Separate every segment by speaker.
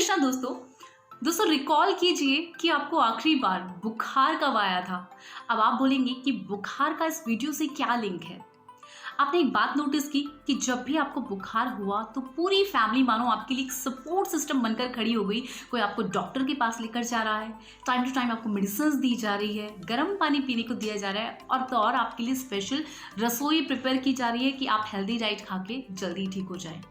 Speaker 1: कृष्णा दोस्तों रिकॉल कीजिए कि आपको आखिरी बार बुखार कब आया था। अब आप बोलेंगे कि बुखार का इस वीडियो से क्या लिंक है। आपने एक बात नोटिस की कि जब भी आपको बुखार हुआ तो पूरी फैमिली मानो आपके लिए एक सपोर्ट सिस्टम बनकर खड़ी हो गई। कोई आपको डॉक्टर के पास लेकर जा रहा है, टाइम टू टाइम आपको मेडिसिन दी जा रही है, गर्म पानी पीने को दिया जा रहा है और तो और आपके लिए स्पेशल रसोई प्रिपेयर की जा रही है कि आप हेल्दी डाइट खा के जल्दी ठीक हो जाए।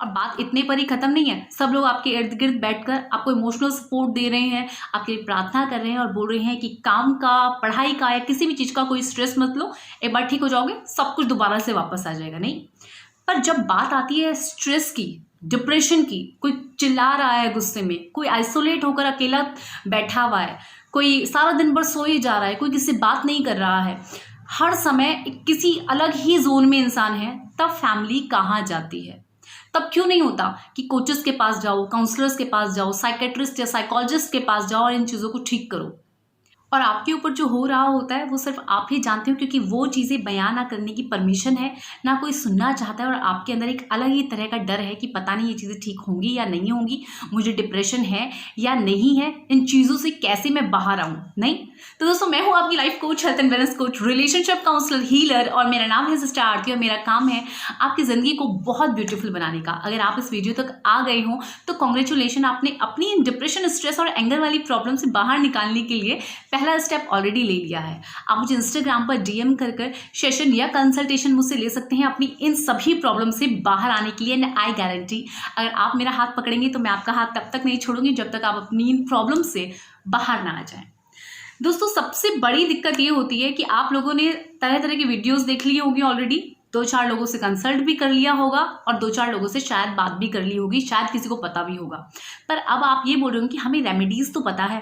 Speaker 1: और बात इतने पर ही खत्म नहीं है, सब लोग आपके इर्द गिर्द बैठकर आपको इमोशनल सपोर्ट दे रहे हैं, आपके लिए प्रार्थना कर रहे हैं और बोल रहे हैं कि काम का, पढ़ाई का या किसी भी चीज़ का कोई स्ट्रेस मत लो, एक बार ठीक हो जाओगे, सब कुछ दोबारा से वापस आ जाएगा। नहीं, पर जब बात आती है स्ट्रेस की, डिप्रेशन की, कोई चिल्ला रहा है गुस्से में, कोई आइसोलेट होकर अकेला बैठा हुआ है, कोई सारा दिन भर सोए जा रहा है, कोई किसी से बात नहीं कर रहा है, हर समय किसी अलग ही जोन में इंसान है, तब फैमिली कहाँ जाती है। तब क्यों नहीं होता कि कोचेस के पास जाओ, काउंसलर्स के पास जाओ, साइकेट्रिस्ट या साइकोलॉजिस्ट के पास जाओ और इन चीज़ों को ठीक करो। और आपके ऊपर जो हो रहा होता है वो सिर्फ आप ही जानते हो, क्योंकि वो चीज़ें बयान ना करने की परमिशन है, ना कोई सुनना चाहता है और आपके अंदर एक अलग ही तरह का डर है कि पता नहीं ये चीज़ें ठीक होंगी या नहीं होंगी, मुझे डिप्रेशन है या नहीं है, इन चीज़ों से कैसे मैं बाहर आऊँ। नहीं तो दोस्तों, मैं हूँ आपकी life coach, health and wellness coach, relationship counsellor, healer और मेरा नाम है सिस्टर आरती और मेरा काम है आपकी ज़िंदगी को बहुत ब्यूटीफुल बनाने का। अगर आप इस वीडियो तक आ गए हो तो कॉन्ग्रेचुलेशन, आपने अपनी डिप्रेशन, स्ट्रेस और एंगर वाली प्रॉब्लम से बाहर निकालने के लिए पहला स्टेप ऑलरेडी ले लिया है। आप मुझे इंस्टाग्राम पर डीएम कर सेशन या कंसल्टेशन मुझसे ले सकते हैं अपनी इन सभी प्रॉब्लम से बाहर आने के लिए। एंड आई गारंटी, अगर आप मेरा हाथ पकड़ेंगे तो मैं आपका हाथ तब तक नहीं छोड़ूंगी जब तक आप अपनी इन प्रॉब्लम से बाहर ना आ जाएं। दोस्तों, सबसे बड़ी दिक्कत ये होती है कि आप लोगों ने तरह तरह की वीडियोस देख ली होगी ऑलरेडी, 2-4 लोगों से कंसल्ट भी कर लिया होगा और 2-4 लोगों से शायद बात भी कर ली होगी, शायद किसी को पता भी होगा। पर अब आप ये बोल रहे हो कि हमें रेमेडीज तो पता है,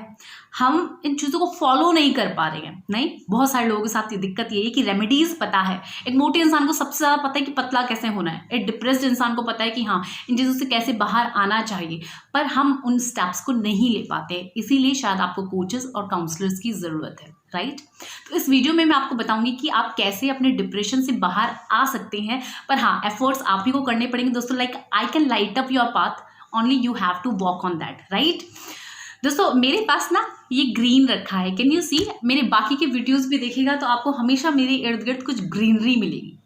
Speaker 1: हम इन चीज़ों को फॉलो नहीं कर पा रहे हैं। नहीं, बहुत सारे लोगों के साथ ये दिक्कत ये है कि रेमेडीज पता है। एक मोटे इंसान को सबसे ज़्यादा पता है कि पतला कैसे होना है, एक डिप्रेस्ड इंसान को पता है कि हाँ, इन चीज़ों से कैसे बाहर आना चाहिए, पर हम उन स्टेप्स को नहीं ले पाते। इसीलिए शायद आपको कोचेस और काउंसलर्स की ज़रूरत है, राइट। तो इस वीडियो में मैं आपको बताऊंगी कि आप कैसे अपने डिप्रेशन से बाहर आ सकते हैं। पर हाँ, एफर्ट्स आप ही को करने पड़ेंगे दोस्तों। Like I can light up your path, only you have to walk on that, right. दोस्तों, मेरे पास ना ये ग्रीन रखा है, कैन यू सी। मेरे बाकी के वीडियोस भी देखिएगा तो आपको हमेशा मेरे इर्द गिर्द कुछ ग्रीनरी मिलेगी।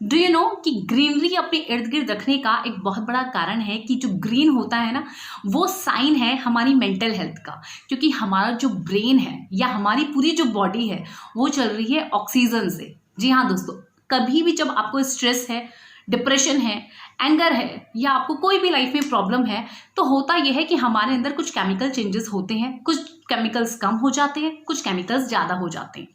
Speaker 1: डू यू नो कि ग्रीनरी अपने इर्द गिर्द रखने का एक बहुत बड़ा कारण है कि जो ग्रीन होता है ना, वो साइन है हमारी मेंटल हेल्थ का। क्योंकि हमारा जो ब्रेन है या हमारी पूरी जो बॉडी है वो चल रही है ऑक्सीजन से। जी हाँ दोस्तों, कभी भी जब आपको स्ट्रेस है, डिप्रेशन है, एंगर है या आपको कोई भी लाइफ में प्रॉब्लम है, तो होता यह है कि हमारे अंदर कुछ केमिकल चेंजेस होते हैं। कुछ केमिकल्स कम हो जाते हैं, कुछ केमिकल्स ज़्यादा हो जाते हैं।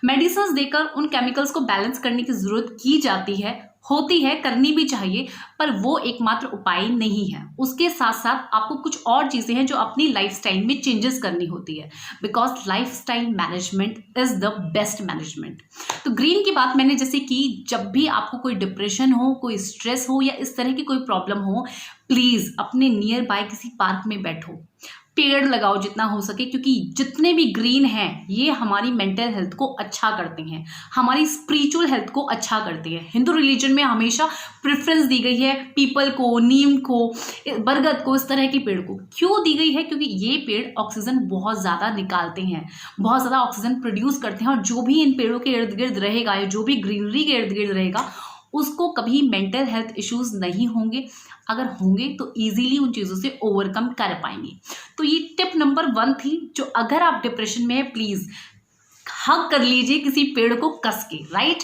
Speaker 1: मेडिसिन देकर उन केमिकल्स को बैलेंस करने की ज़रूरत की जाती है, होती है, करनी भी चाहिए, पर वो एकमात्र उपाय नहीं है। उसके साथ साथ आपको कुछ और चीज़ें हैं जो अपनी लाइफस्टाइल में चेंजेस करनी होती है, because lifestyle management is the best management. तो ग्रीन की बात मैंने जैसे कि जब भी आपको कोई डिप्रेशन हो, कोई स्ट्रेस हो या इस तरह की कोई प्रॉब्लम हो, प्लीज़ अपने नियर बाय किसी पार्क में बैठो, पेड़ लगाओ जितना हो सके, क्योंकि जितने भी ग्रीन हैं ये हमारी मेंटल हेल्थ को अच्छा करते हैं, हमारी स्पिरिचुअल हेल्थ को अच्छा करते हैं। हिंदू रिलीजन में हमेशा प्रेफरेंस दी गई है पीपल को, नीम को, बरगद को, इस तरह के पेड़ को। क्यों दी गई है? क्योंकि ये पेड़ ऑक्सीजन बहुत ज़्यादा निकालते हैं, बहुत ज़्यादा ऑक्सीजन प्रोड्यूस करते हैं और जो भी इन पेड़ों के इर्द गिर्द रहेगा या जो भी ग्रीनरी के इर्द गिर्द रहेगा उसको कभी मेंटल हेल्थ इश्यूज नहीं होंगे। अगर होंगे तो इजीली उन चीज़ों से ओवरकम कर पाएंगे। तो ये टिप नंबर 1 थी, जो अगर आप डिप्रेशन में है प्लीज़ हग कर लीजिए किसी पेड़ को कस के, राइट।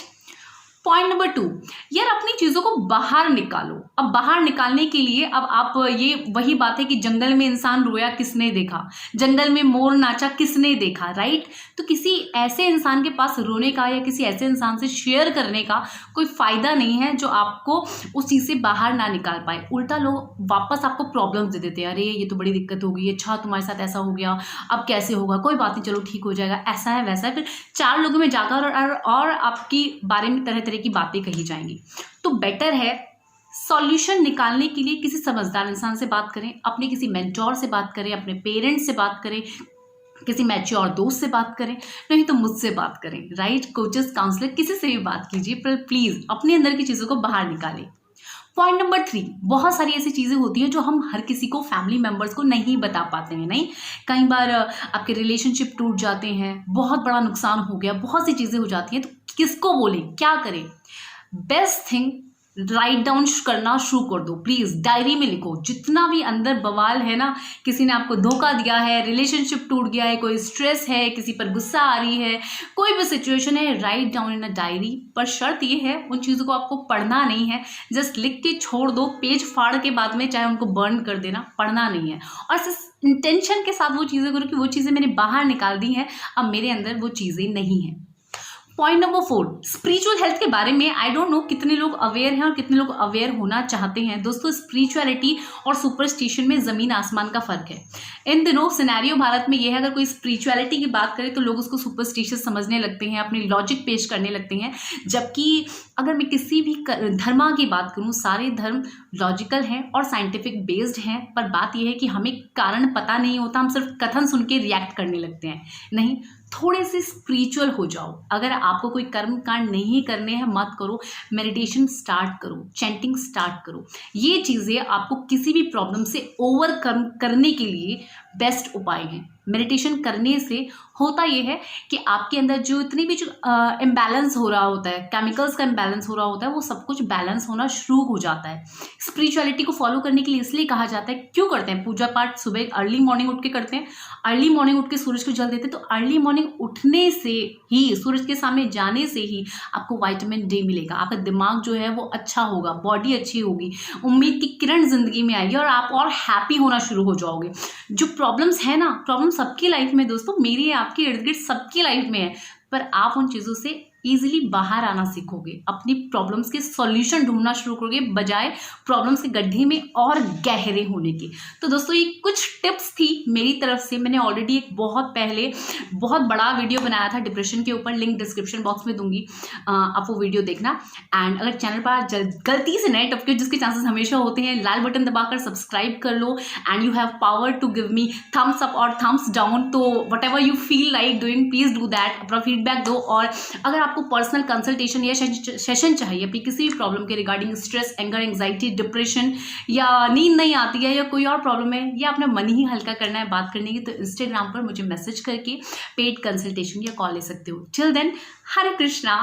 Speaker 1: पॉइंट नंबर 2, यार अपनी चीज़ों को बाहर निकालो। अब बाहर निकालने के लिए अब आप, ये वही बात है कि जंगल में इंसान रोया किसने देखा, जंगल में मोर नाचा किसने देखा, राइट। तो किसी ऐसे इंसान के पास रोने का या किसी ऐसे इंसान से शेयर करने का कोई फ़ायदा नहीं है जो आपको उस चीज़ से बाहर ना निकाल पाए। उल्टा लोग वापस आपको प्रॉब्लम्स दे देते हैं, अरे ये तो बड़ी दिक्कत हो गई, अच्छा तुम्हारे साथ ऐसा हो गया, अब कैसे होगा, कोई बात नहीं, चलो ठीक हो जाएगा, ऐसा है वैसा है। फिर 4 लोगों में जाकर और आपकी बारे में तरह तरह की बातें कही जाएंगी। तो बेटर है सॉल्यूशन निकालने के लिए किसी समझदार इंसान से बात करें, अपने किसी मेंटोर से बात करें, अपने पेरेंट्स से बात करें, किसी मैच्योर दोस्त से बात करें, नहीं तो मुझसे बात करें, राइट। कोचेस, काउंसलर, किसी से भी बात कीजिए, पर प्लीज़ अपने अंदर की चीज़ों को बाहर निकालें। पॉइंट नंबर 3, बहुत सारी ऐसी चीज़ें होती हैं जो हम हर किसी को, फैमिली मेम्बर्स को नहीं बता पाते हैं। नहीं, कई बार आपके रिलेशनशिप टूट जाते हैं, बहुत बड़ा नुकसान हो गया, बहुत सी चीज़ें हो जाती हैं, तो किसको बोलें, क्या करें? बेस्ट थिंग, राइट डाउन करना शुरू कर दो। प्लीज डायरी में लिखो जितना भी अंदर बवाल है ना, किसी ने आपको धोखा दिया है, रिलेशनशिप टूट गया है, कोई स्ट्रेस है, किसी पर गुस्सा आ रही है, कोई भी सिचुएशन है, write down in a diary. पर शर्त ये है, उन चीज़ों को आपको पढ़ना नहीं है, जस्ट लिख के छोड़ दो, पेज फाड़ के बाद में चाहे उनको बर्न कर देना, पढ़ना नहीं है। और सिर्फ इंटेंशन के साथ वो चीज़ें करो कि वो चीज़ें मैंने बाहर निकाल दी हैं, अब मेरे अंदर वो चीज़ें नहीं हैं। पॉइंट नंबर 4, स्पिरिचुअल हेल्थ के बारे में आई डोंट नो कितने लोग अवेयर हैं और कितने लोग अवेयर होना चाहते हैं। दोस्तों, स्पिरिचुअलिटी और सुपरस्टिशन में ज़मीन आसमान का फ़र्क है। इन दिनों सिनेरियो भारत में ये है, अगर कोई स्पिरिचुअलिटी की बात करे तो लोग उसको सुपरस्टिशियस समझने लगते हैं, अपनी लॉजिक पेश करने लगते हैं। जबकि अगर मैं किसी भी धर्म की बात करूँ, सारे धर्म लॉजिकल हैं और साइंटिफिक बेस्ड हैं। पर बात यह है कि हमें कारण पता नहीं होता, हम सिर्फ कथन सुन के रिएक्ट करने लगते हैं। नहीं, थोड़े से स्पिरिचुअल हो जाओ। अगर आपको कोई कर्म कांड नहीं करने हैं, मत करो, मेडिटेशन स्टार्ट करो, चैंटिंग स्टार्ट करो। ये चीज़ें आपको किसी भी प्रॉब्लम से ओवरकम करने के लिए बेस्ट उपाय हैं। मेडिटेशन करने से होता ये है कि आपके अंदर जो इतनी भी जो इम्बैलेंस हो रहा होता है, केमिकल्स का इम्बैलेंस हो रहा होता है, वो सब कुछ बैलेंस होना शुरू हो जाता है। स्पिरिचुअलिटी को फॉलो करने के लिए इसलिए कहा जाता है, क्यों करते हैं? पूजा पाठ सुबह अर्ली मॉर्निंग उठ के करते हैं, अर्ली मॉर्निंग उठ के सूरज को जल देते हैं। तो अर्ली मॉर्निंग उठने से ही, सूरज के सामने जाने से ही आपको विटामिन डी मिलेगा, आपका दिमाग जो है वो अच्छा होगा, बॉडी अच्छी होगी, उम्मीद की किरण जिंदगी में आएगी और आप और हैप्पी होना शुरू हो जाओगे। जो प्रॉब्लम्स है ना, प्रॉब्लम सबकी लाइफ में दोस्तों, मेरी आपकी इर्द गिर्द सबकी लाइफ में है, पर आप उन चीज़ों से ईजिली बाहर आना सीखोगे, अपनी प्रॉब्लम्स के सॉल्यूशन ढूंढना शुरू करोगे, बजाय प्रॉब्लम्स के गड्ढे में और गहरे होने की। तो दोस्तों, ये कुछ टिप्स थी मेरी तरफ से। मैंने ऑलरेडी एक बहुत पहले बहुत बड़ा वीडियो बनाया था डिप्रेशन के ऊपर, लिंक डिस्क्रिप्शन बॉक्स में दूंगी, आप वो वीडियो देखना। एंड अगर चैनल पर गलती से नए टपके, जिसके चांसेस हमेशा होते हैं, लाल बटन दबाकर सब्सक्राइब कर लो। And you have power to give me thumbs up और थम्स डाउन। तो whatever you feel like doing, please do that, अपना फीडबैक दो। और अगर आपको पर्सनल कंसल्टेशन या सेशन चाहिए अपनी किसी भी प्रॉब्लम के regarding, stress, anger, anxiety, depression, या नींद नहीं आती है, या कोई और प्रॉब्लम है, या अपना मन ही हल्का करना है, बात करने की, तो इंस्टाग्राम पर मुझे मैसेज करके पेड कंसल्टेशन या कॉल ले सकते हो। टिल देन, हरे कृष्णा।